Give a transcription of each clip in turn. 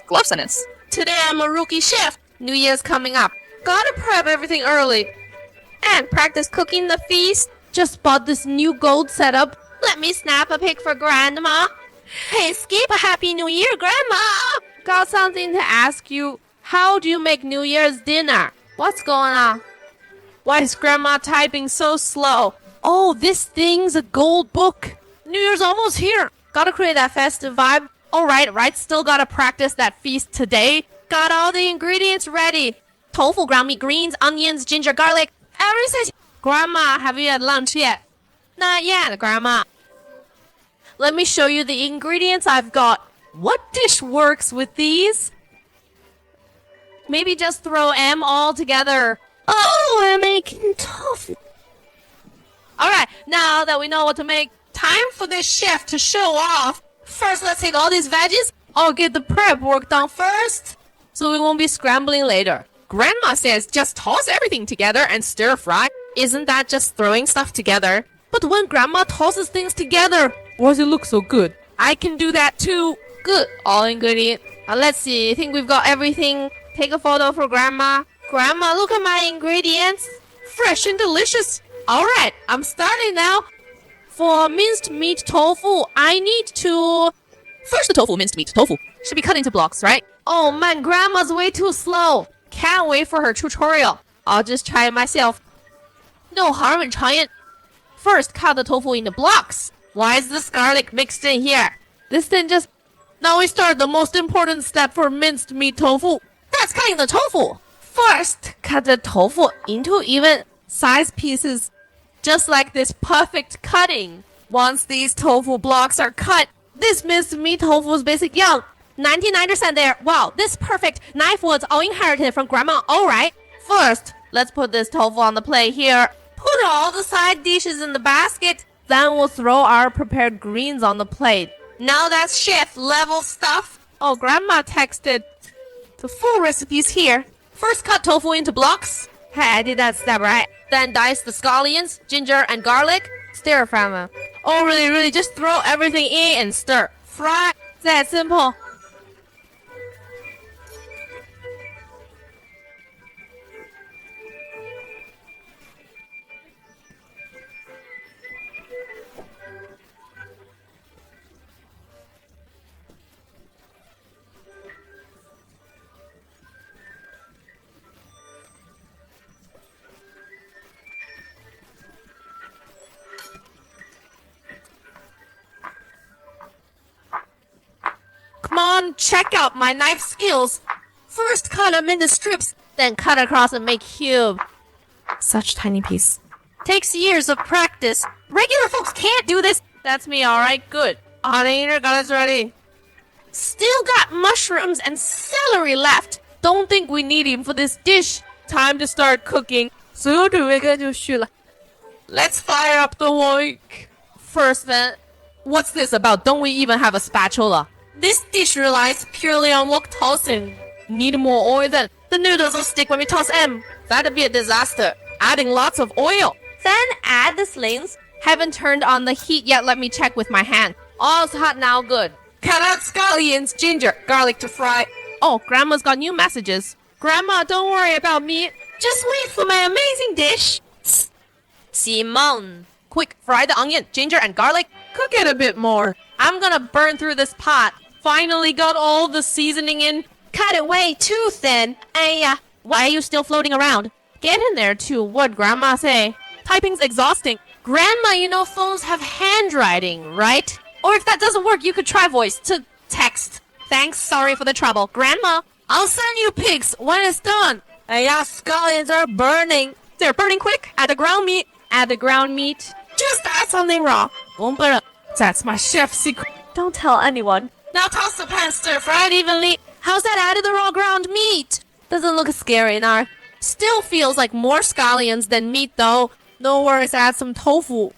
gloves on us. Today I'm a rookie chef. New Year's coming up. Gotta prep everything early. And practice cooking the feast. Just bought this new gold setup. Let me snap a pic for Grandma. Hey, Skip, a Happy New Year, Grandma! Got something to ask you. How do you make New Year's dinner? What's going on? Why is Grandma typing so slow? Oh, this thing's a gold book. New Year's almost here. Gotta create that festive vibe. Alright, still gotta practice that feast today. Got all the ingredients ready. Tofu, ground meat, greens, onions, ginger, garlic. Everything. Grandma, have you had lunch yet? Not yet, Grandma. Let me show you the ingredients I've got. What dish works with these? Maybe just throw M all together. Oh, I'm making tofu. Alright, now that we know what to make, time for this chef to show off. First, let's take all these veggies. I'll get the prep work done first, so we won't be scrambling later. Grandma says just toss everything together and stir fry. Isn't that just throwing stuff together? But when Grandma tosses things together, why does it look so good? I can do that too. Good. All ingredient. Let's see. I think we've got everything. Take a photo for Grandma. Grandma, look at my ingredients. Fresh and delicious. Alright, I'm starting now. For minced meat tofu, I need to... First the tofu, minced meat tofu. Should be cut into blocks, right? Oh man, Grandma's way too slow. Can't wait for her tutorial. I'll just try it myself. No harm in trying it. First, cut the tofu into blocks. Why is this garlic mixed in here? This didn't just... Now we start the most important step for minced meat tofu. That's cutting the tofu. First, cut the tofu into even size pieces. Just like this perfect cutting. Once these tofu blocks are cut, this minced meat tofu is basically young. 99% there. Wow, this perfect knife was all inherited from Grandma. Alright. First, let's put this tofu on the plate here. Put all the side dishes in the basket. Then we'll throw our prepared greens on the plate. Now that's chef level stuff. Oh, Grandma texted. The full recipe's here. First, cut tofu into blocks. Hey, I did that step right. Then dice the scallions, ginger, and garlic. Stir fry them. Oh, really, just throw everything in and stir. Fry. That simple. Come on, check out my knife skills. First cut them into strips, then cut across and make cube. Such tiny piece. Takes years of practice. Regular folks can't do this. That's me, alright, good. Onion, got us ready. Still got mushrooms and celery left. Don't think we need him for this dish. Time to start cooking. Let's fire up the oil. First then, what's this about? Don't we even have a spatula? This dish relies purely on wok tossing. Need more oil then. The noodles will stick when we toss them. That'd be a disaster. Adding lots of oil. Then add the slings. Haven't turned on the heat yet. Let me check with my hand. All's hot now, good. Cut out scallions, ginger, garlic to fry. Oh, Grandma's got new messages. Grandma, don't worry about me. Just wait for my amazing dish. Simone. Quick, fry the onion, ginger, and garlic. Cook it a bit more. I'm gonna burn through this pot. Finally got all the seasoning in. Cut it way too thin. Hey, why are you still floating around? Get in there too. What'd Grandma say? Typing's exhausting. Grandma, you know phones have handwriting, right? Or if that doesn't work, you could try voice to text. Thanks, sorry for the trouble. Grandma, I'll send you pics when it's done. Hey, scallions are burning. They're burning quick. Add the ground meat. Add the ground meat. Just add something raw. Won't burn up. That's my chef's secret. Don't tell anyone. Now toss the pan, stir fry it evenly. How's that added the raw ground meat? Doesn't look scary now. Still feels like more scallions than meat though. No worries, add some tofu.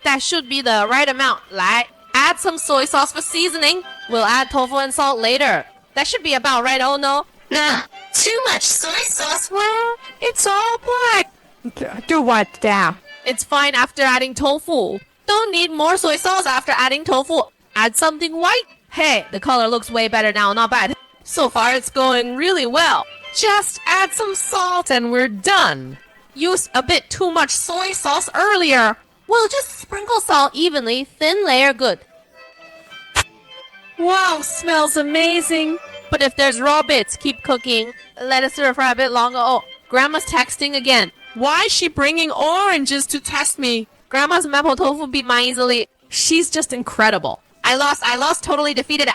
That should be the right amount. Like, add some soy sauce for seasoning. We'll add tofu and salt later. That should be about right, oh no? Nah, too much soy sauce. Well, it's all black. Do what now? It's fine after adding tofu. Don't need more soy sauce after adding tofu. Add something white. Hey, the color looks way better now, not bad. So far it's going really well. Just add some salt and we're done. Used a bit too much soy sauce earlier. We'll just sprinkle salt evenly, thin layer good. Wow, smells amazing. But if there's raw bits, keep cooking. Let it stir fry a bit longer. Oh, Grandma's texting again. Why is she bringing oranges to test me? Grandma's mapo tofu beat mine easily. She's just incredible. I lost, totally defeated.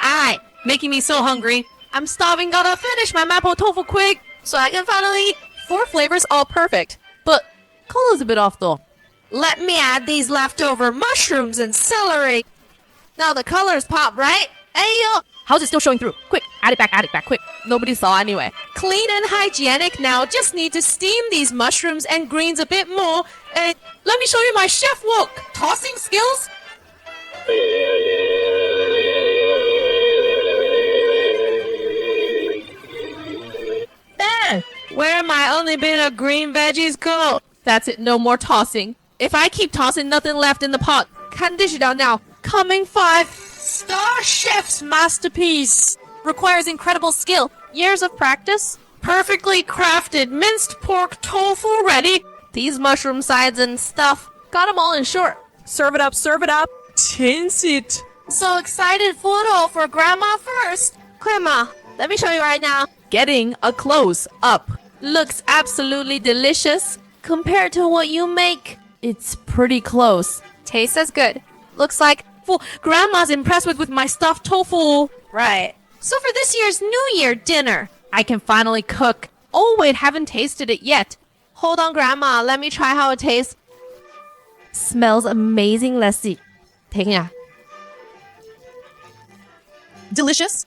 Making me so hungry. I'm starving, gotta finish my mapo tofu quick so I can finally eat. 4 flavors, all perfect. But color's a bit off though. Let me add these leftover mushrooms and celery. Now the colors pop, right? Ayo! How's it still showing through? Quick, add it back, quick. Nobody saw anyway. Clean and hygienic now. Just need to steam these mushrooms and greens a bit more. And let me show you my chef wok. Tossing skills. Where my only bit of green veggies go? That's it, no more tossing. If I keep tossing, nothing left in the pot. Can't dish it out now. Coming 5. Star Chef's masterpiece. Requires incredible skill. Years of practice. Perfectly crafted minced pork tofu ready. These mushroom sides and stuff. Got them all in short. Serve it up, serve it up. Taste it. So excited photo for Grandma first. Grandma, let me show you right now. Getting a close up. Looks absolutely delicious. Compared to what you make, it's pretty close. Tastes as good. Looks like Grandma's impressed with my stuffed tofu. Right. So for this year's New Year dinner, I can finally cook. Oh wait, haven't tasted it yet. Hold on, Grandma. Let me try how it tastes. Smells amazing. Let's see. Taking it. Delicious.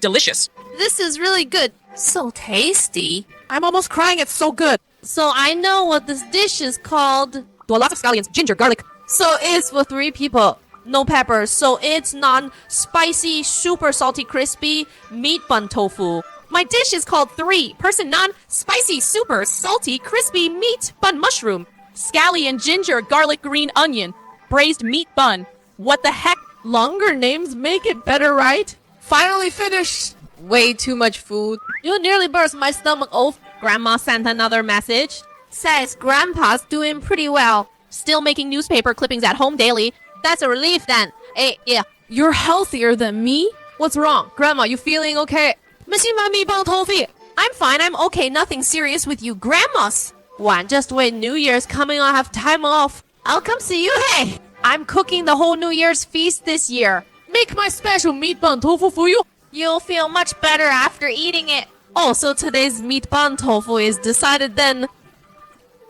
Delicious. This is really good. So tasty. I'm almost crying. It's so good. So I know what this dish is called. Lots of scallions, ginger, garlic. So it's for 3 people. No peppers. So it's non-spicy, super salty, crispy meat bun tofu. My dish is called 3-person non-spicy, super salty, crispy meat bun mushroom. Scallion, ginger, garlic, green onion. Braised meat bun. What the heck? Longer names make it better, right? Finally finished. Way too much food. You nearly burst my stomach off. Grandma sent another message. Says Grandpa's doing pretty well. Still making newspaper clippings at home daily. That's a relief then. Hey, yeah. You're healthier than me? What's wrong? Grandma, you feeling okay? I'm fine, I'm okay. Nothing serious with you. Grandmas. One, just wait. New Year's coming. I'll have time off. I'll come see you. Hey, I'm cooking the whole New Year's feast this year. Make my special meat bun tofu for you. You'll feel much better after eating it. Oh, so today's meat bun tofu is decided then.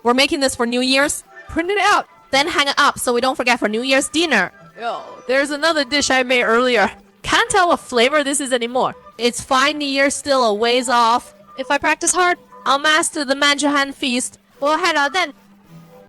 We're making this for New Year's. Print it out. Then hang it up so we don't forget for New Year's dinner. Yo, there's another dish I made earlier. Can't tell what flavor this is anymore. It's fine, New Year's still a ways off. If I practice hard, I'll master the Manchuhan feast. We'll head out then.